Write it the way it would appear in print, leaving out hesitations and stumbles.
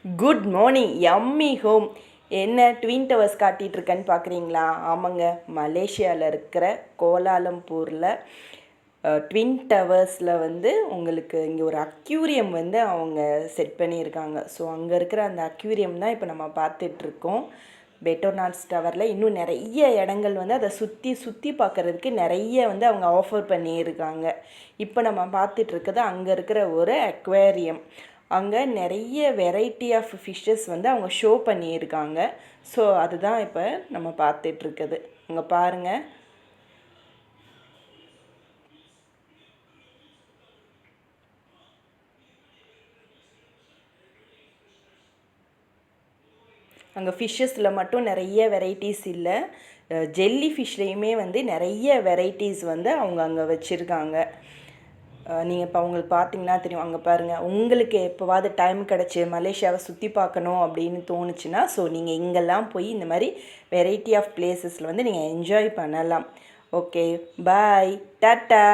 Good morning yummy home. என்ன twin towers காட்டிகிட்ருக்கேன்னு பார்க்குறீங்களா? ஆமாங்க, மலேசியாவில் இருக்கிற கோலாலம்பூரில் ட்வின் டவர்ஸில் உங்களுக்கு இங்கே ஒரு அக்யூரியம் அவங்க செட் பண்ணியிருக்காங்க. ஸோ அங்கே இருக்கிற அந்த அக்யூரியம் தான் இப்போ நம்ம பார்த்துட்ருக்கோம். பெட்டோனாட்ஸ் டவரில் இன்னும் நிறைய இடங்கள் அதை சுற்றி சுற்றி பார்க்குறதுக்கு நிறைய அவங்க ஆஃபர் பண்ணியிருக்காங்க. இப்போ நம்ம பார்த்துட்ருக்கிறது அங்கே இருக்கிற ஒரு அக்வேரியம். அங்கே நிறைய வெரைட்டி ஆஃப் ஃபிஷ்ஷஸ் அவங்க ஷோ பண்ணியிருக்காங்க. ஸோ அதுதான் இப்போ நம்ம பார்த்துட்ருக்குது. அங்கே பாருங்கள், அங்கே ஃபிஷ்ஷஸில் மட்டும் நிறைய வெரைட்டிஸ் இல்லை, ஜெல்லி ஃபிஷ்லேயுமே நிறைய வெரைட்டிஸ் அவங்க அங்கே வச்சுருக்காங்க. நீங்கள் இப்போ அவங்களுக்கு பார்த்தீங்கன்னா தெரியும். அங்கே பாருங்கள், உங்களுக்கு எப்போவாது டைம் கிடச்சி மலேசியாவை சுற்றி பார்க்கணும் அப்படின்னு தோணுச்சுன்னா, ஸோ நீங்கள் இங்கெல்லாம் போய் இந்த மாதிரி வெரைட்டி ஆஃப் பிளேசஸில் நீங்கள் என்ஜாய் பண்ணலாம். ஓகே, பாய், டாட்டா.